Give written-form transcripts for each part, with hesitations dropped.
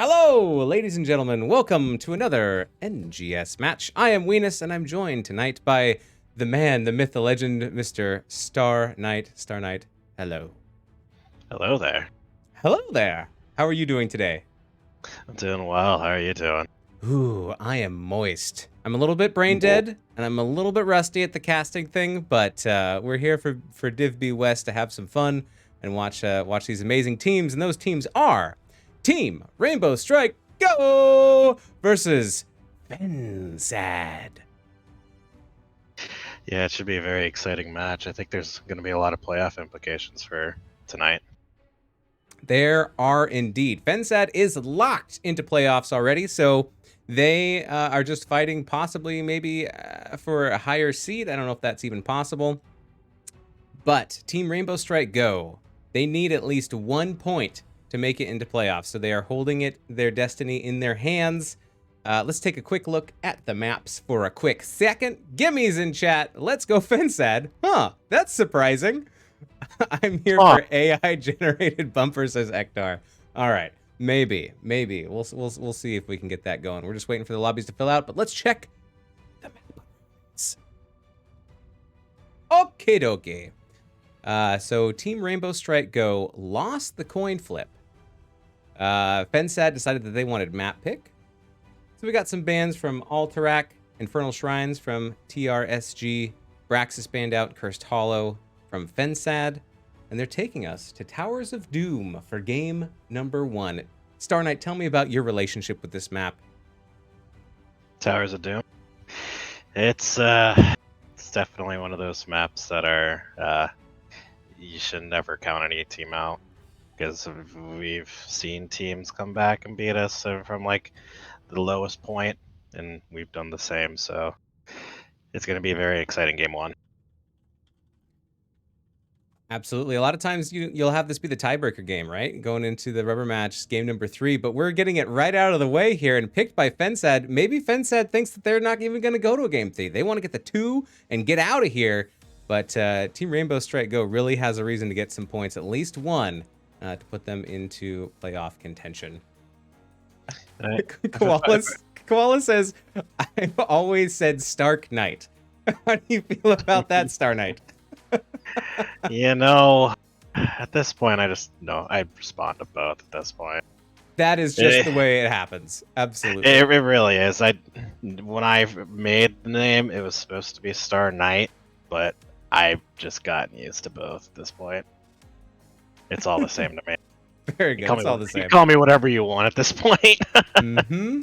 Hello, ladies and gentlemen. Welcome to another NGS match. I am Weenus, and I'm joined tonight by the man, the myth, the legend, Mr. Star Knight. Star Knight, hello. Hello there. Hello there. How are you doing today? I'm doing well. How are you doing? Ooh, I am moist. I'm a little bit brain dead, and I'm a little bit rusty at the casting thing, but we're here for Div B West to have some fun and watch these amazing teams, and those teams are Team Rainbow Strike Go versus fensad. Yeah, it should be a very exciting match. I think there's going to be a lot of playoff implications for tonight. There are indeed. fensad is locked into playoffs already, so they are just fighting possibly maybe for a higher seed. I don't know if that's even possible. But Team Rainbow Strike Go, they need at least 1 point to make it into playoffs, so they are holding their destiny in their hands. Let's take a quick look at the maps for a quick second. Gimme's in chat. Let's go fensad. Huh, that's surprising. I'm here for AI-generated bumpers, says Ektar. All right, maybe. We'll see if we can get that going. We're just waiting for the lobbies to fill out, but let's check the maps. Okie dokie. So Team Rainbow Strike Go lost the coin flip. fensad decided that they wanted map pick. So we got some bans from Alterac, Infernal Shrines from TRSG, Braxis banned out, Cursed Hollow from fensad, and they're taking us to Towers of Doom for game number 1. Star Knight, tell me about your relationship with this map. Towers of Doom. It's definitely one of those maps that are you should never count any team out, because we've seen teams come back and beat us from like the lowest point, and we've done the same. So it's going to be a very exciting game 1. Absolutely. A lot of times you'll have this be the tiebreaker game, right? Going into the rubber match, game number 3, but we're getting it right out of the way here and picked by fensad. Maybe fensad thinks that they're not even going to go to a game 3. They want to get the 2 and get out of here, but Team Rainbow Strike Go really has a reason to get some points, at least 1, to put them into playoff contention. Koala says, I've always said Stark Knight. How do you feel about that, Star Knight? You know, at this point, I respond to both at this point. That is just the way it happens. Absolutely. It really is. When I made the name, it was supposed to be Star Knight, but I've just gotten used to both at this point. It's all the same to me. Very good. It's all the same. You call me whatever you want at this point. Mm-hmm.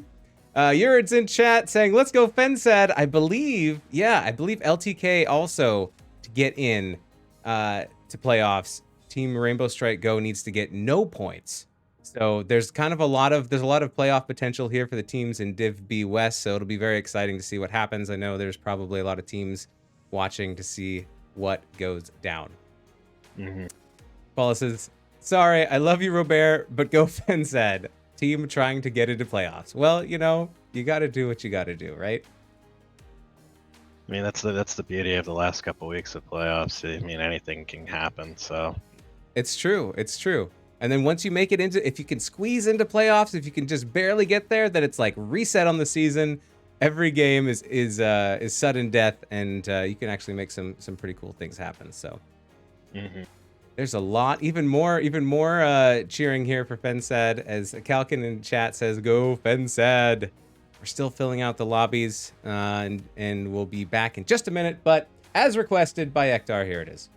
Yurid's in chat saying, let's go fensad. I believe LTK also to get in to playoffs. Team Rainbow Strike Go needs to get no points. So there's kind of a lot of playoff potential here for the teams in Div B West. So it'll be very exciting to see what happens. I know there's probably a lot of teams watching to see what goes down. Mm-hmm. Paula says, sorry, I love you, Robert, but go fensad. Team trying to get into playoffs. Well, you got to do what you got to do, right? I mean, that's the beauty of the last couple weeks of playoffs. I mean, anything can happen. So it's true. And then once you make it into, if you can squeeze into playoffs, if you can just barely get there, then it's like reset on the season. Every game is sudden death, and you can actually make some pretty cool things happen. So there's a lot, even more cheering here for fensad, as Kalkin in chat says, "Go fensad." We're still filling out the lobbies, and we'll be back in just a minute. But as requested by Ektar, here it is.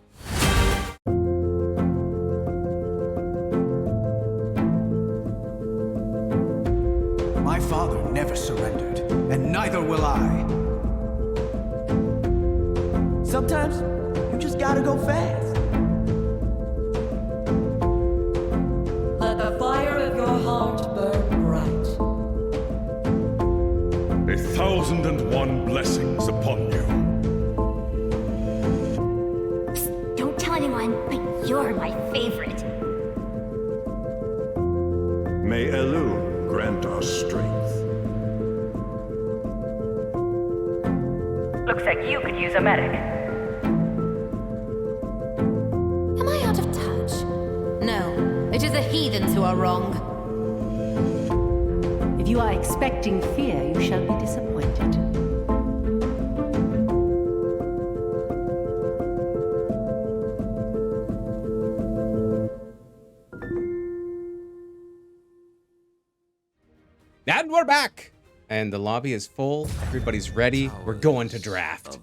My father never surrendered, and neither will I. Sometimes you just gotta go fast. Let the fire of your heart burn bright. 1,001 blessings upon you. Psst, don't tell anyone, but you're my favorite. May Elu grant us strength. Looks like you could use a medic. Am I out of touch? No, it is the heathens who are wrong. If you are expecting fear, you shall be disappointed. And we're back! And the lobby is full. Everybody's ready. We're going to draft.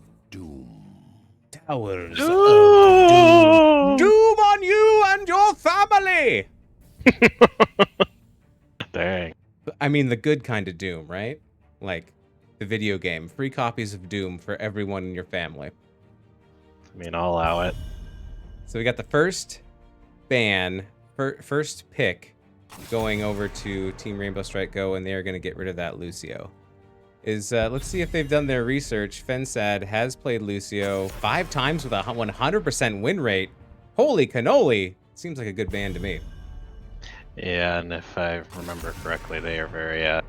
Towers of Doom. Doom on you and your family! Dang. I mean, the good kind of Doom, right? Like the video game. Free copies of Doom for everyone in your family. I mean, I'll allow it. So we got the first ban, first pick going over to Team Rainbow Strike Go, and they're going to get rid of that Lucio. Let's see if they've done their research. Fensad has played Lucio 5 times with a 100% win rate. Holy cannoli! Seems like a good ban to me. Yeah, and if I remember correctly, they are very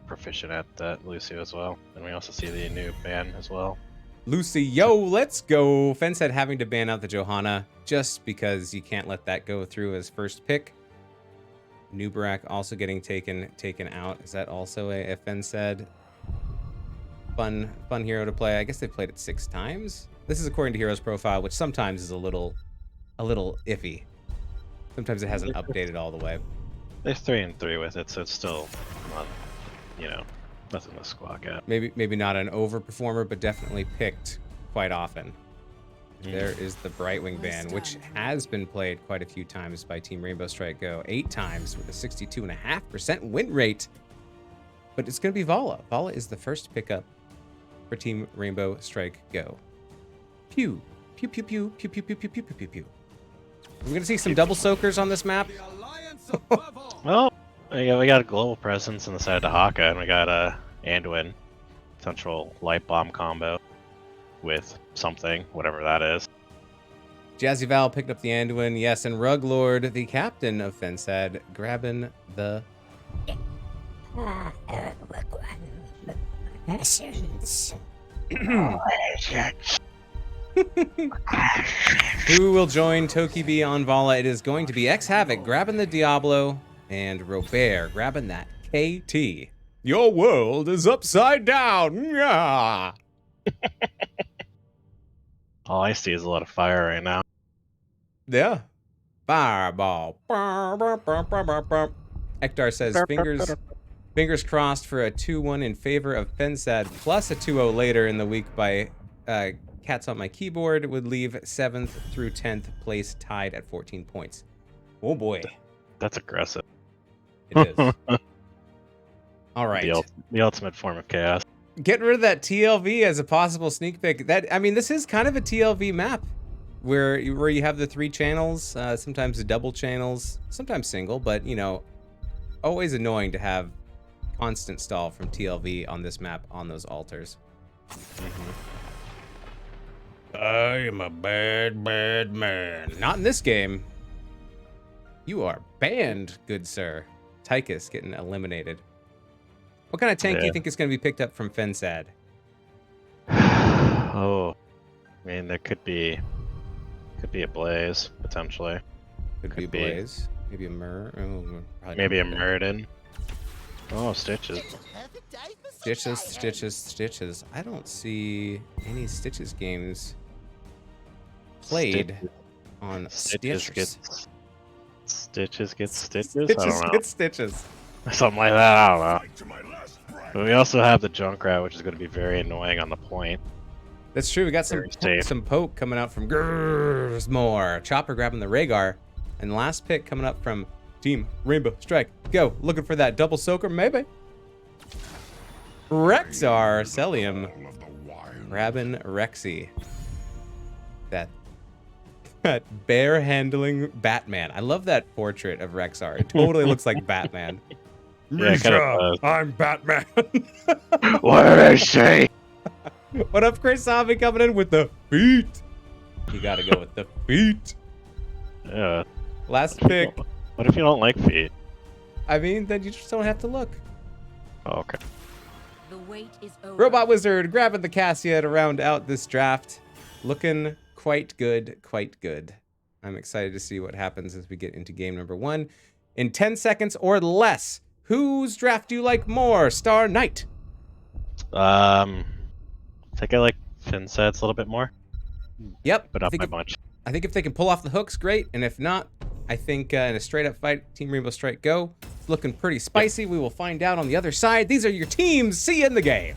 proficient at that Lucio as well. And we also see the new ban as well. Lucio, let's go. Fensad having to ban out the Johanna just because you can't let that go through as first pick. Nubarak also getting taken out. Is that also a Fensad fun hero to play? I guess they played it 6 times. This is according to Hero's Profile, which sometimes is a little iffy. Sometimes it hasn't updated all the way. They're 3-3 with it, so it's still not, nothing to squawk at. Maybe not an overperformer, but definitely picked quite often. There is the Brightwing ban, which has been played quite a few times by Team Rainbow Strike Go. 8 times with a 62.5% win rate. But it's going to be Vala. Vala is the first pickup for Team Rainbow Strike Go. Pew. Pew, pew, pew, pew, pew, pew, pew, pew, pew, pew. We're going to see some double soakers on this map. Well, we got a global presence on the side of the Haka, and we got a Anduin potential light bomb combo with something, whatever that is. Jazzy Val picked up the Anduin, yes, and Ruglord, the captain of Fensad, grabbing the Who will join Toki B on Vala? It is going to be X Havoc grabbing the Diablo and Robert grabbing that KT. Your world is upside down. Yeah. All I see is a lot of fire right now. Yeah. Fireball. Ektar says fingers crossed for a 2-1 in favor of Fensad plus a 2-0 later in the week by Cats on My Keyboard would leave 7th through 10th place tied at 14 points. Oh boy. That's aggressive. It is. All right. The ultimate form of chaos. Get rid of that TLV as a possible sneak pick. This is kind of a TLV map where you have the 3 channels, sometimes the double channels, sometimes single, but always annoying to have constant stall from TLV on this map on those altars. I am a bad, bad man. Not in this game. You are banned, good sir. Tychus getting eliminated. What kind of tank do you think is going to be picked up from Fensad? Oh, I mean, there could be a Blaze potentially. Could be a Blaze. Maybe a Mur. Oh, maybe a Muradin. Oh, Stitches. Stitches. I don't see any Stitches games played on Stitches. Stitches get Stitches? I Stitches don't know. get Stitches. Something like that, I don't know. But we also have the Junkrat, which is going to be very annoying on the point. That's true. We got some poke coming out from Gersmore. Chopper grabbing the Rhaegar. And the last pick coming up from Team Rainbow Strike Go. Looking for that double soaker, maybe. Rexar Celium grabbing Rexy. That bear handling Batman. I love that portrait of Rexar. It totally looks like Batman. Yeah, Misha, I'm Batman. Where is she? What up, Chris Zombie coming in with the feet? You gotta go with the feet. Yeah. Last pick. What if you don't like feet? I mean, then you just don't have to look. Oh, okay. The wait is over. Robot Wizard grabbing the Cassia to round out this draft. Looking quite good, quite good. I'm excited to see what happens as we get into game number 1. In 10 seconds or less, Whose draft do you like more, Star Knight? I think I like Finsad's a little bit more, Yep. but not by much. I think if they can pull off the hooks, great. And if not, I think in a straight-up fight, Team Rainbow Strike Go. It's looking pretty spicy. We will find out on the other side. These are your teams. See you in the game.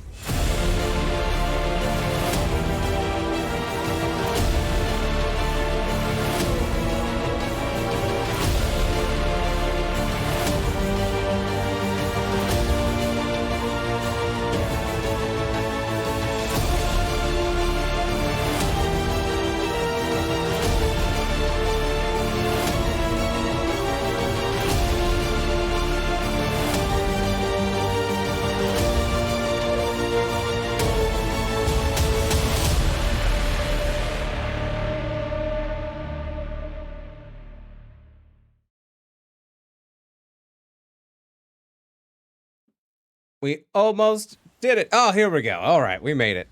We almost did it. Oh, here we go. All right, we made it.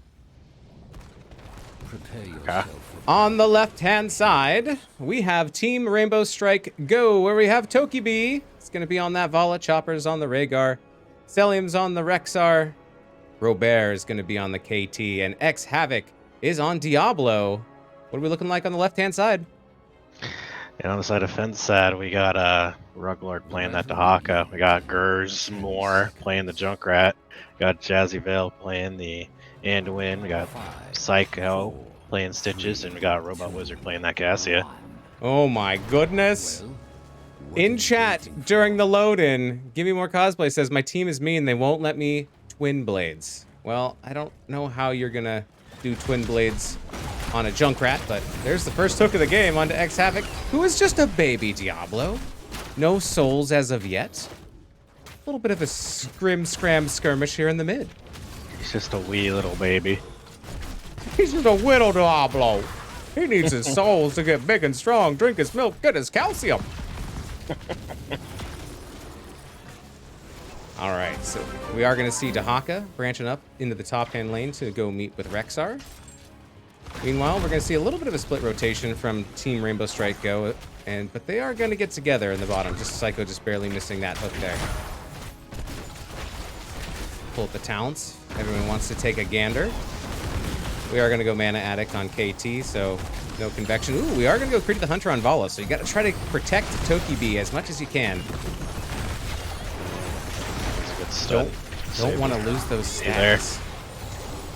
On the left-hand side, we have Team Rainbow Strike Go, where we have Tokibi. It's going to be on that Vala. Chopper's on the Rhaegar. Celium's on the Rexar. Robert is going to be on the KT. And X Havoc is on Diablo. What are we looking like on the left-hand side? And on the side of Fensad, we got Ruglord playing that Dahaka. We got Gers Moore playing the Junkrat. We got Jazzy Vale playing the Anduin. We got Psycho playing Stitches, and we got Robot Wizard playing that Cassia. Oh my goodness. In chat during the load-in, Give Me More Cosplay says, my team is mean. They won't let me twin blades. Well, I don't know how you're going to do twin blades on a Junkrat, but there's the first hook of the game onto X Havoc, who is just a baby Diablo. No souls as of yet. A little bit of a scram skirmish here in the mid. He's just a wee little baby. He's just a little Diablo. He needs his souls to get big and strong, drink his milk, get his calcium. All right, so we are going to see Dahaka branching up into the top-hand lane to go meet with Rexar. Meanwhile, we're going to see a little bit of a split rotation from Team Rainbow Strike Go, but they are going to get together in the bottom. Just Psycho just barely missing that hook there. Pull up the talents. Everyone wants to take a gander. We are going to go Mana Addict on KT, so no convection. Ooh, we are going to go Creed the Hunter on Vala, so you got to try to protect Tokibi as much as you can. Don't want to lose those stats.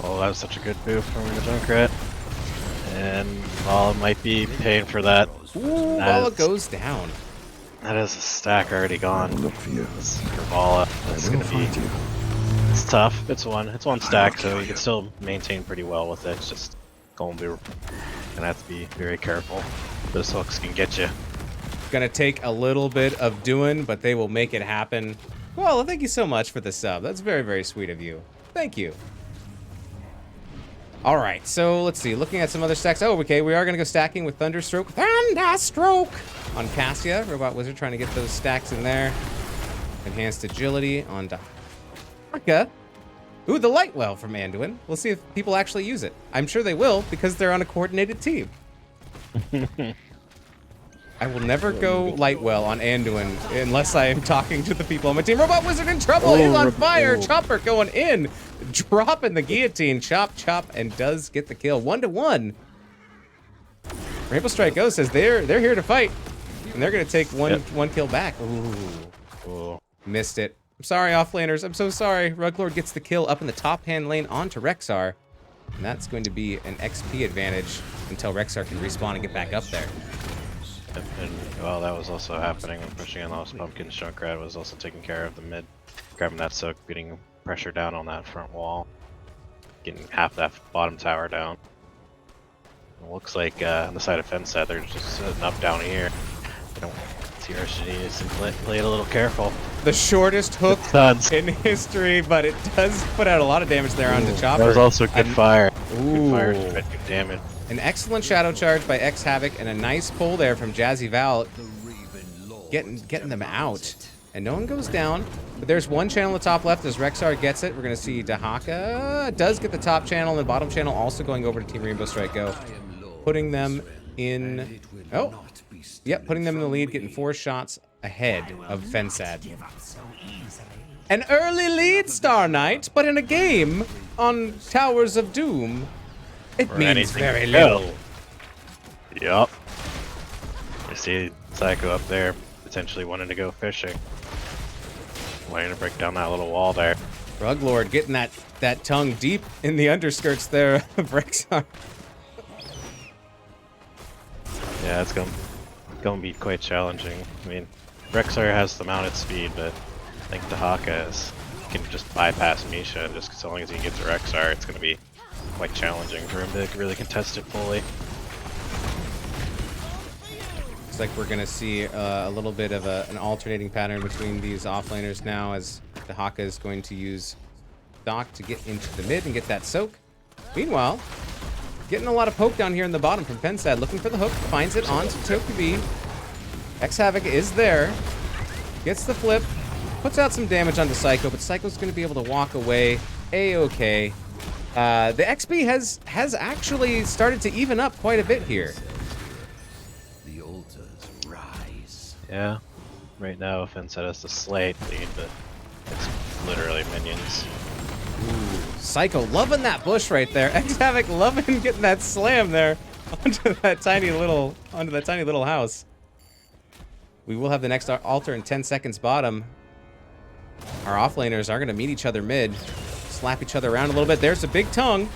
Oh, that was such a good move from the Junkrat. And Vala might be paying for that. Ooh, Vala goes down. That is a stack already gone. For Vala, that's gonna be. It's tough. It's one stack, so you can still maintain pretty well with it. It's just gonna have to be very careful. Those hooks can get you. Gonna take a little bit of doing, but they will make it happen. Well, thank you so much for the sub. That's very, very sweet of you. Thank you. All right, so let's see. Looking at some other stacks. Oh, okay, we are going to go stacking with Thunderstroke. Thunderstroke! On Cassia. Robot Wizard trying to get those stacks in there. Enhanced Agility on Dahaka. Ooh, the Lightwell from Anduin. We'll see if people actually use it. I'm sure they will, because they're on a coordinated team. I will never go Lightwell on Anduin unless I am talking to the people on my team. Robot Wizard in trouble. He's on fire. Chopper going in. Dropping the guillotine. Chop, and does get the kill. 1-1. Rainbow Strike Go says they're here to fight. And they're going to take one kill back. Ooh. Missed it. I'm sorry, offlaners. I'm so sorry. Ruglord gets the kill up in the top-hand lane onto Rexar. And that's going to be an XP advantage until Rexar can respawn and get back up there. And well, that was also happening when pushing on those pumpkins. Junkrat was also taking care of the mid, grabbing that soak, getting pressure down on that front wall, getting half that bottom tower down. It looks like on the side of Fensad, they're just sitting up down here. TRC needs to play it a little careful. The shortest hook in history, but it does put out a lot of damage there onto Chopper. That was also good fire. Good fire, good damage. An excellent shadow charge by X Havoc and a nice pull there from Jazzy Val, getting them out. And no one goes down, but there's one channel in the top left as Rexar gets it. We're going to see Dahaka does get the top channel, and the bottom channel also going over to Team Rainbow Strike Go, putting them in. Oh, yep, putting them in the lead, getting 4 shots ahead of fensad. An early lead, Star Knight, but in a game on Towers of Doom, it Or means anything very else. little. Yup. You see Psycho up there, potentially wanting to go fishing. Wanting to break down that little wall there. Ruglord getting that tongue deep in the underskirts there of Rexar. Yeah, it's going to be quite challenging. I mean, Rexar has the mounted speed, but I think Dahaka can just bypass Misha, and just so long as he gets to Rexar, it's going to be quite challenging for him to really contest it fully. Looks like we're gonna see a little bit of an alternating pattern between these offlaners now, as Dahaka is going to use Doc to get into the mid and get that soak. Meanwhile, getting a lot of poke down here in the bottom from fensad, looking for the hook, finds it onto Toki B. X-Havoc is there, gets the flip, puts out some damage onto Psycho, but Psycho's gonna be able to walk away A-okay. The XP has actually started to even up quite a bit here. Yeah, right now Fensad has the Slate lead, but it's literally minions. Ooh, Psycho loving that bush right there. X-Havoc loving getting that slam there onto that tiny little house. We will have the next altar in 10 seconds bottom. Our offlaners are going to meet each other mid, slap each other around a little bit. There's a big tongue.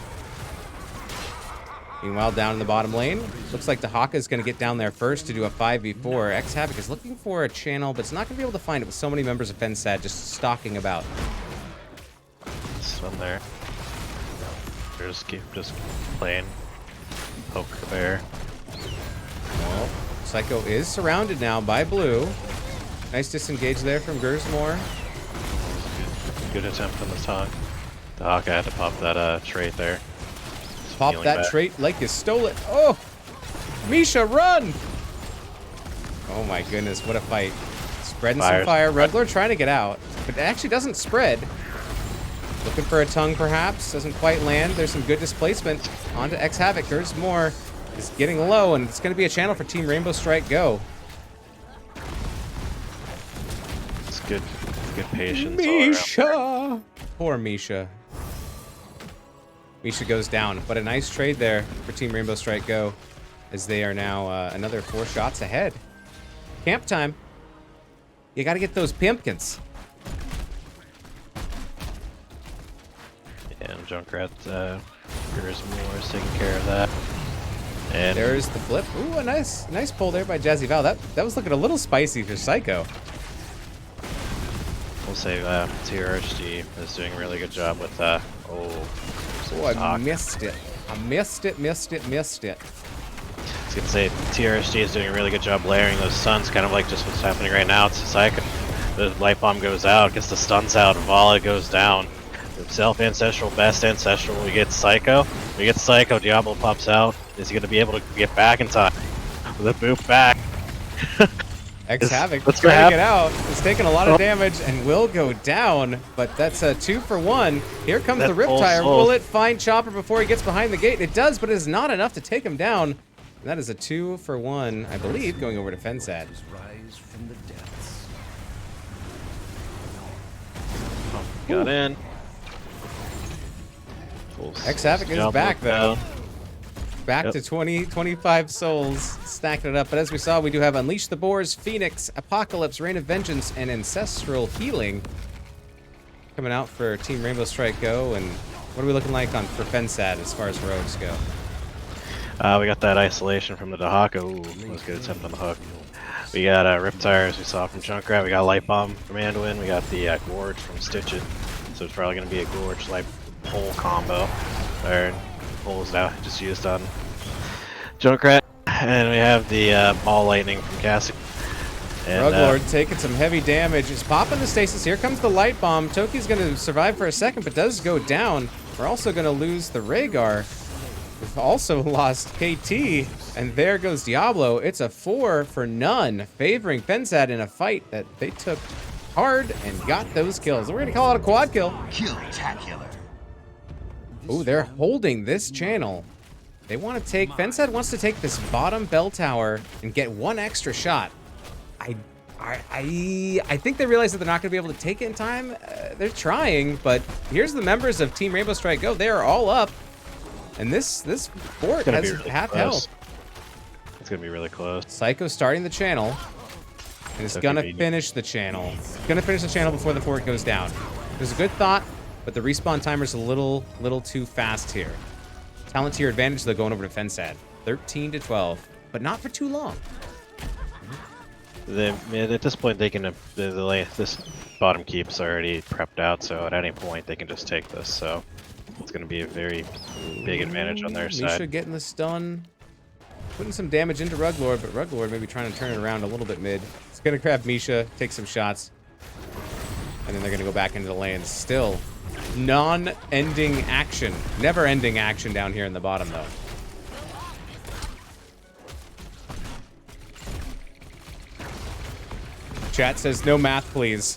Meanwhile, down in the bottom lane, looks like Dahaka is going to get down there first to do a 5v4. X-Havoc is looking for a channel, but it's not going to be able to find it with so many members of fensad just stalking about. Stun there. Just keep playing poke the bear. Well, Psycho is surrounded now by blue. Nice disengage there from Gersmore. Good attempt on the tongue. Dahaka had to pop that trait there. Pop Feeling that bad. trait like you stole it. Oh! Misha, run! Oh my goodness, what a fight. Spreading some fire. Ruggler trying to get out, but it actually doesn't spread. Looking for a tongue, perhaps. Doesn't quite land. There's some good displacement. Onto X-Havoc. Gersmore is getting low, and it's going to be a channel for Team Rainbow Strike Go. It's good patience all around. Misha! Poor Misha. Misha goes down, but a nice trade there for Team Rainbow Strike Go, as they are now another 4 shots ahead. Camp time. You got to get those pumpkins. Yeah, and Junkrat Gersmore is taking care of that. And There's the flip. Ooh, a nice pull there by Jazzy Val. That was looking a little spicy for Psycho. we'll say TRHD is doing a really good job with Oh, I missed it. I missed it. I was gonna say TRHD is doing a really good job layering those stuns, kind of like just what's happening right now. It's Psycho. The light bomb goes out, gets the stuns out, Vala goes down. Self ancestral, best ancestral. We get Psycho. Diablo pops out. Is he gonna be able to get back in time? With a boop back. X-Havoc What's trying gonna to get out. It's taking a lot of damage and will go down, but that's a 2-for-1. Here comes the Riptire. Will it find Chopper before he gets behind the gate? It does, but it is not enough to take him down. And that is a 2-for-1, I believe, going over to fensad. Got in. X-Havoc is back, though. Back to 25 souls, stacking it up. But as we saw, we do have Unleash the Boars, Phoenix, Apocalypse, Reign of Vengeance, and Ancestral Healing coming out for Team Rainbow Strike Go. And what are we looking like for fensad as far as heroics go? We got that isolation from the Dahaka. Ooh, that was a good attempt on the hook. We got Riptire, as we saw from Junkrat. We got Light Bomb from Anduin. We got the Gorge from Stitch It. So it's probably going to be a Gorge Light Pole combo. Or Pole is now just used on Junkrat. And we have the Ball Lightning from Cassie. Ruglord taking some heavy damage. He's popping the stasis. Here comes the Light Bomb. Toki's going to survive for a second, but does go down. We're also going to lose the Rhaegar. We've also lost KT, and there goes Diablo. It's a 4-for-none, favoring fensad in a fight that they took hard and got those kills. We're going to call it a quad kill. Kill-tacular. Ooh, they're holding this channel. They want to take... fensad wants to take this bottom bell tower and get one extra shot. I think they realize that they're not going to be able to take it in time. They're trying, but here's the members of Team Rainbow Strike Go. They are all up, and this fort has really half close. health. It's gonna be really close. Psycho starting the channel, and it's gonna finish the channel. It's gonna finish the channel before the fort goes down. It was a good thought, but the respawn timer's a little too fast here. Talent tier advantage, though, going over to fensad. 13 to 12, but not for too long. At this point, they can this bottom keep's already prepped out, so at any point they can just take this. So it's going to be a very big advantage on their Misha side. getting the stun, putting some damage into Ruglord, but Ruglord maybe trying to turn it around a little bit mid. It's going to grab Misha, take some shots, and then they're going to go back into the lane. Still, non-ending action, never-ending action down here in the bottom, though. Chat says, no math, please.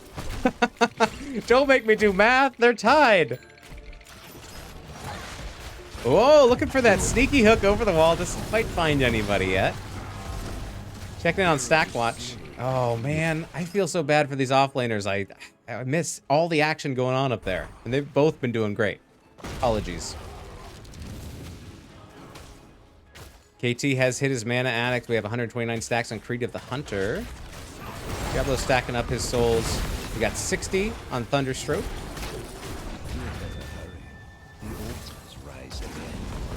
Don't make me do math. They're tied. Whoa, looking for that sneaky hook over the wall. Doesn't quite find anybody yet. Checking in on Stack Watch. Oh, man. I feel so bad for these offlaners. I miss all the action going on up there. And they've both been doing great. Apologies. KT has hit his Mana Addict. We have 129 stacks on Creed of the Hunter. Diablo stacking up his souls. We got 60 on Thunderstroke.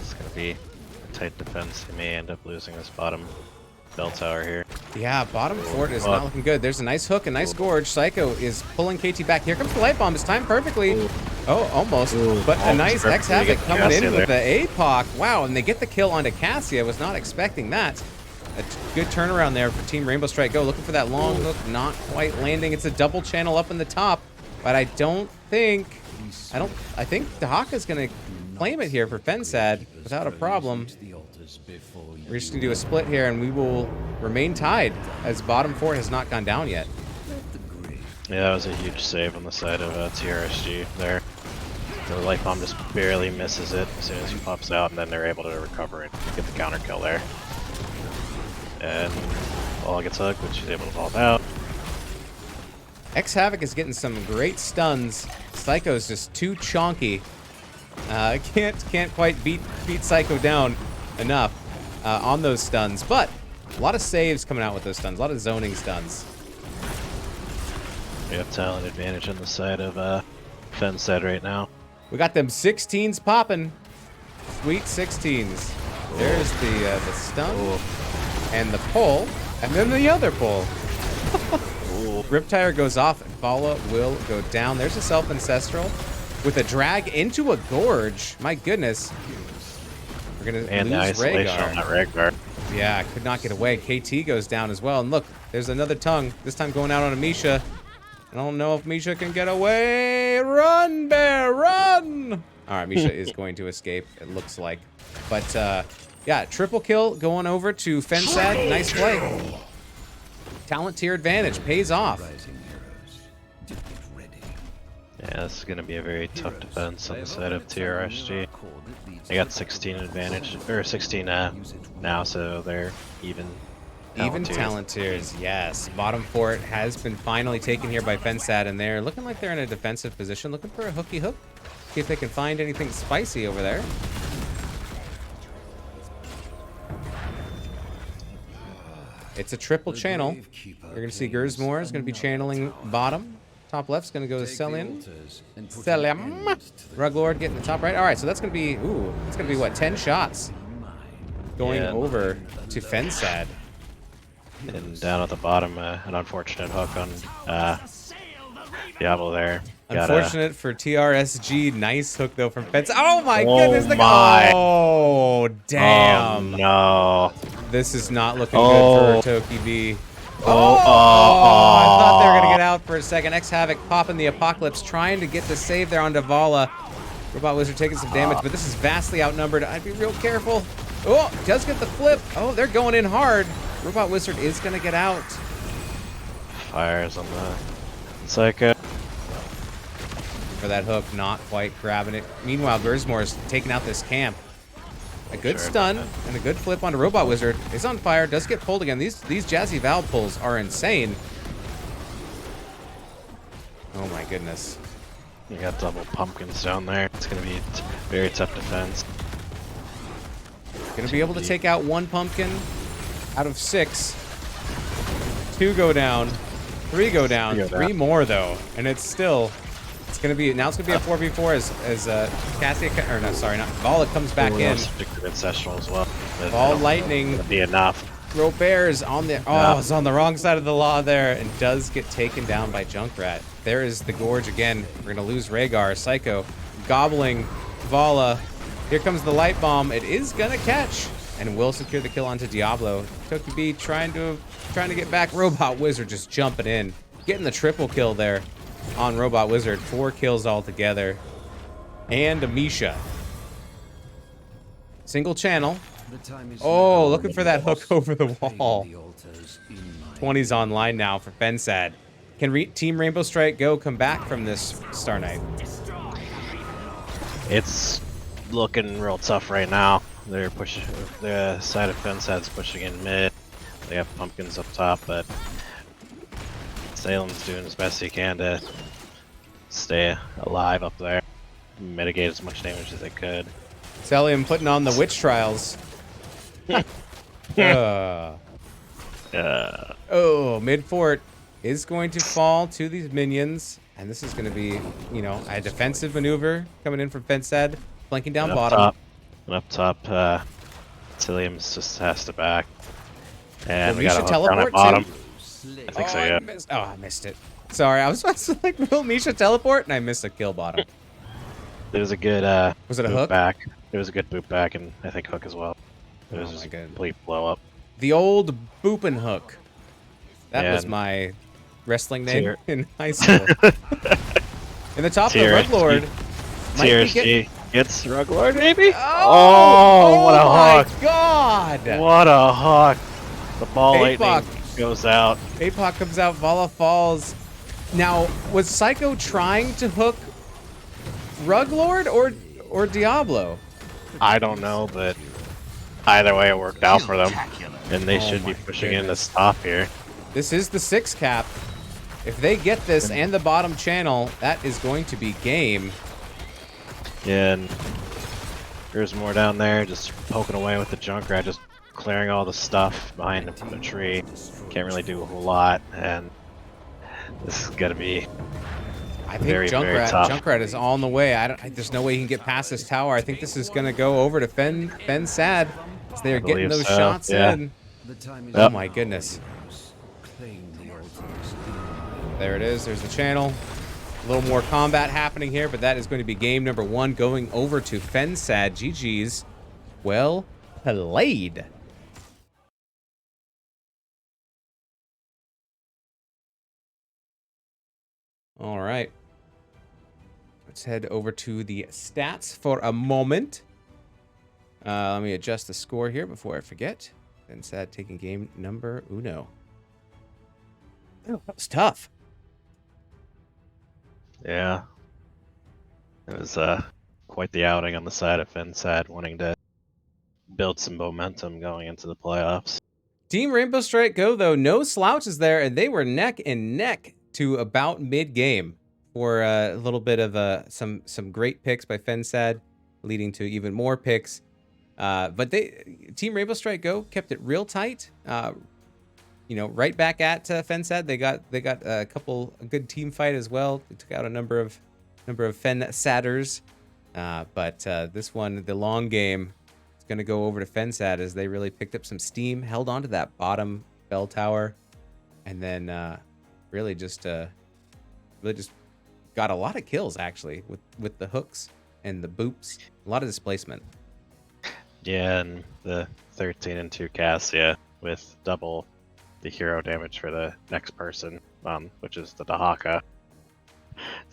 It's going to be a tight defense. They may end up losing this bottom bell tower here. Yeah, bottom fort is not looking good. There's a nice hook, a nice gorge. Psycho is pulling KT back. Here comes the light bomb. It's timed perfectly. Oh, almost. But a nice X Havoc coming in with the APOC. Wow, and they get the kill onto Cassie. I was not expecting that. A good turnaround there for Team Rainbow Strike Go. Looking for that long hook, not quite landing. It's a double channel up in the top, but I think Dahaka's gonna claim it here for fensad without a problem. We're just gonna do a split here, and we will remain tied as bottom fort has not gone down yet. Yeah, that was a huge save on the side of TRSG there. The light bomb just barely misses it as soon as he pops out, and then they're able to recover and get the counter kill there. And Ball gets hooked, but she's able to vault out. X Havoc is getting some great stuns. Psycho's just too chonky. Can't quite beat Psycho down enough on those stuns, but a lot of saves coming out with those stuns. A lot of zoning stuns. We have talent advantage on the side of fensad right now. We got them 16s popping. Sweet 16s. There's the stun. And the pull, and then the other pull. Riptire goes off, and Bala will go down. There's a self-ancestral with a drag into a gorge. My goodness. We're going to lose isolation on that Rhaegar. Yeah, could not get away. KT goes down as well. And look, there's another tongue. This time going out on a Misha. I don't know if Misha can get away. Run, bear, run! All right, Misha is going to escape, it looks like. But, yeah, triple kill going over to fensad. Nice play. Talent tier advantage pays off. Yeah, this is going to be a very tough defense on the side of TRSG. They got 16 advantage, or 16 now, so they're even. Even talent tiers, yes. Bottom fort has been finally taken here by fensad, and they're looking like they're in a defensive position, looking for a hooky hook. See if they can find anything spicy over there. It's a triple channel. You're going to see Gersmore is going to be channeling bottom. Top left's going to go to Selim. Ruglord getting the top right. All right, so that's going to be, it's going to be, what, 10 shots going over to fensad. And down at the bottom, an unfortunate hook on Diablo there. Unfortunate for TRSG. Nice hook, though, from fensad. Oh, my goodness. Oh, damn. Oh, no. This is not looking good for Toki B. I thought they were going to get out for a second. X Havoc popping the Apocalypse, trying to get the save there on Davala. Robot Wizard taking some damage, but this is vastly outnumbered. I'd be real careful. Oh, does get the flip. Oh, they're going in hard. Robot Wizard is going to get out. Fires on the Psycho. For that hook, not quite grabbing it. Meanwhile, Gersmore is taking out this camp. A good stun and a good flip onto Robot Wizard. Is on fire, does get pulled again. These Jazzy Valve pulls are insane. goodness. You got double pumpkins down there. It's gonna be very tough defense. Gonna be able to take out 1 pumpkin out of 6. 2 go down. 3 go down. 3 more though, and it's still. It's gonna be now. It's gonna be a 4v4 as Cassia or no, sorry, not Vala comes back in. Ancestral as well. Ball lightning. Gonna be enough. Robert's on the it's on the wrong side of the law there, and does get taken down by Junkrat. There is the Gorge again. We're gonna lose Rhaegar. Psycho gobbling Vala. Here comes the light bomb. It is gonna catch and will secure the kill onto Diablo. Toki B trying to get back. Robot Wizard just jumping in, getting the triple kill there on Robot Wizard. 4 kills altogether. And Amisha. Single channel. Oh, looking for that hook over the wall. 20's online now for fensad. Can Team Rainbow Strike Go come back from this Star Knight? It's looking real tough right now. They're pushing. The side of fensad's pushing in mid. They have pumpkins up top, but Salem's doing as best he can to stay alive up there, mitigate as much damage as they could. Celium putting on the witch trials. Oh, mid fort is going to fall to these minions, and this is going to be, you know, a defensive maneuver coming in from fensad, flanking down bottom. Up top, Celium just has to back. And Will we got Misha a hook down at teleport bottom. too? I think so, yeah. I missed it. Sorry, I was supposed to like, will Misha teleport? And I missed a kill bottom. It was a good was it a boot hook? back. It was a good boot back, and I think hook as well. It was Oh just my a God. complete blow up. The old boopin' hook. That Yeah, was and my wrestling name Tier- in high school. In the top of the Tier Rug Lord. might be TRSG gets Ruglord, maybe? Oh, what a my hook! God! What a hook! The ball APOC. lightning goes out. APOC comes out, Vala falls. Now, was Psycho trying to hook Rug Lord or Diablo? I don't know, but either way it worked out for them. And they Oh should be my pushing goodness. in the top here. This is the 6 cap. If they get this and the bottom channel, that is going to be game. Yeah, and there's more down there, just poking away with the Junkrat, just clearing all the stuff behind the tree. Can't really do a whole lot, and this is gonna be I think very Junkrat tough. Junkrat is on the way. There's no way he can get past this tower. I think this is going to go over to fensad as they are getting believe those so, shots yeah. in. Oh Yep. my goodness. There it is. There's the channel. A little more combat happening here, but that is going to be game number 1 going over to fensad. GG's. Well played. All right. Let's head over to the stats for a moment. Let me adjust the score here before I forget. fensad taking game number uno. Oh, that was tough. Yeah. It was quite the outing on the side of fensad, wanting to build some momentum going into the playoffs. Team Rainbow Strike Go, though, no slouches there, and they were neck and neck to about mid-game for a little bit of some great picks by fensad, leading to even more picks. But Team Rainbow Strike Go kept it real tight. You know, right back at fensad. They got a good team fight as well. They took out a number of fensaders. But this one, the long game, is going to go over to fensad as they really picked up some steam, held on to that bottom bell tower, and then really just got a lot of kills actually with the hooks and the boops. A lot of displacement. Yeah, and the 13 and 2 Cassia with double the hero damage for the next person, which is the Dahaka.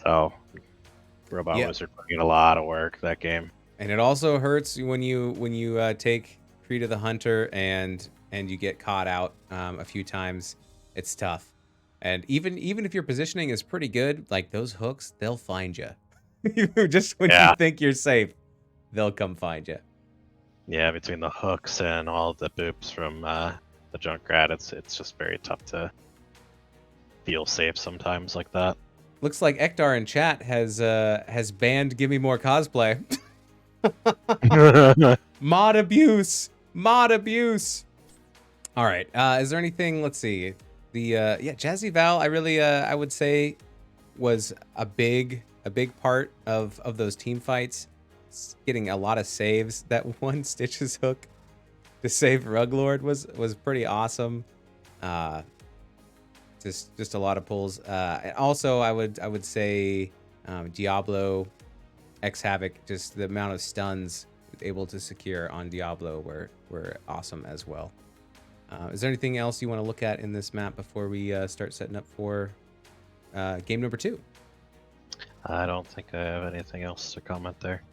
So Robot Wizard putting in a lot of work that game. And it also hurts when you take Creed of the Hunter and you get caught out a few times. It's tough. And even if your positioning is pretty good, like those hooks, they'll find you. Just when you think you're safe, they'll come find you. Yeah, between the hooks and all the boops from the Junkrat, it's just very tough to feel safe sometimes like that. Looks like Ektar in chat has banned Give Me More Cosplay. Mod abuse. Mod abuse. All right. Is there anything? Let's see. The yeah, Jazzy Val. I really I would say was a big part of those team fights. Getting a lot of saves. That one Stitches hook to save Ruglord was pretty awesome. Just a lot of pulls. Also, I would say Diablo, X Havoc. Just the amount of stuns able to secure on Diablo were awesome as well. Is there anything else you want to look at in this map before we start setting up for game number 2? I don't think I have anything else to comment there.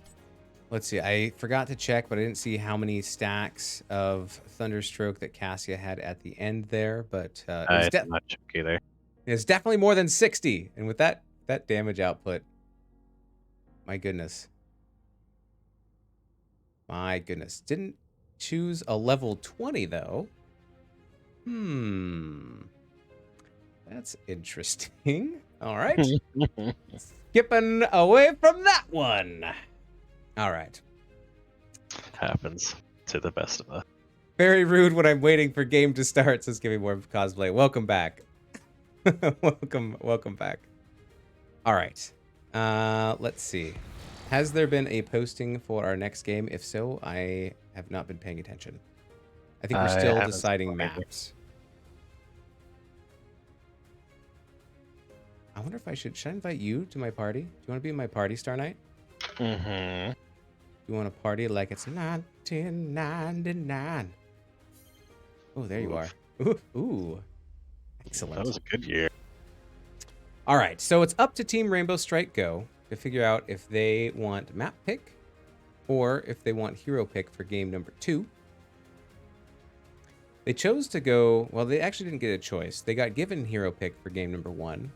Let's see. I forgot to check, but I didn't see how many stacks of Thunderstroke that Cassia had at the end there. But I did not check either. It's definitely more than 60. And with that damage output, my goodness. My goodness. Didn't choose a level 20, though. That's interesting. All right. Skipping away from that one. All right. Happens to the best of us. Very rude when I'm waiting for game to start, says Give Me More Cosplay. Welcome back. welcome back. All right. Let's see. Has there been a posting for our next game? If so, I have not been paying attention. I think we're still deciding maps. I wonder if should I invite you to my party? Do you want to be in my party, Star Knight? Mm-hmm. You want to party like it's 1999? Oh, there you are. Ooh. Excellent. That was a good year. All right, so it's up to Team Rainbow Strike Go to figure out if they want map pick or if they want hero pick for game number 2. They chose to go, well, they actually didn't get a choice. They got given hero pick for game number 1,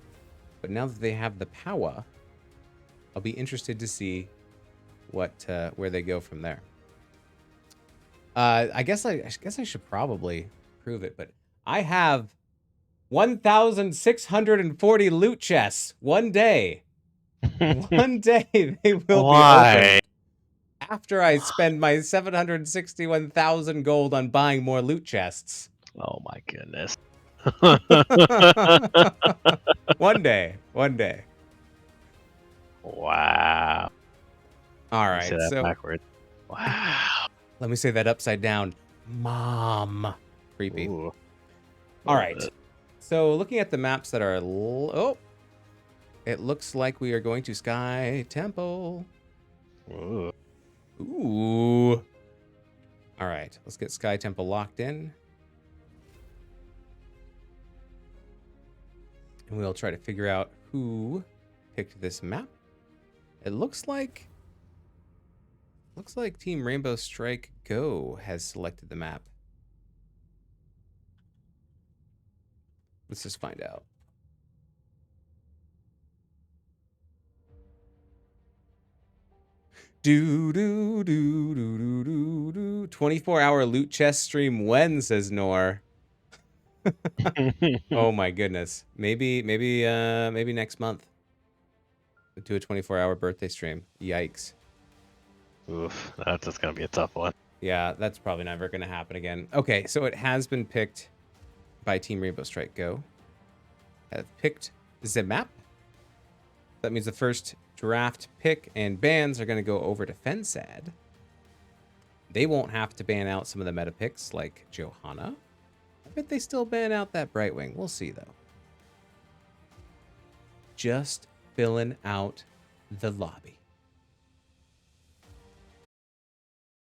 but now that they have the power, I'll be interested to see where they go from there. I guess I should probably prove it, but I have 1,640 loot chests. One day they will be open after I spend my 761,000 gold on buying more loot chests. Oh my goodness. One day. Wow. All right. Say that so backwards. Wow. Let me say that upside down. Mom. Creepy. Ooh. All right. So looking at the maps that are... it looks like we are going to Sky Temple. Ooh. Ooh. All right. Let's get Sky Temple locked in. And we'll try to figure out who picked this map. It looks like Team Rainbow Strike Go has selected the map. Let's just find out. Do do do do do do do. 24-hour loot chest stream when, says Nor. Oh my goodness. Maybe next month. We'll do a 24-hour birthday stream. Yikes. Oof, that's just gonna be a tough one. Yeah, that's probably never gonna happen again. Okay, so it has been picked by Team Rainbow Strike Go. Have picked the map. That means the first draft pick and bans are going to go over to fensad. They won't have to ban out some of the meta picks like Johanna. I bet they still ban out that Brightwing. We'll see though. Just filling out the lobby.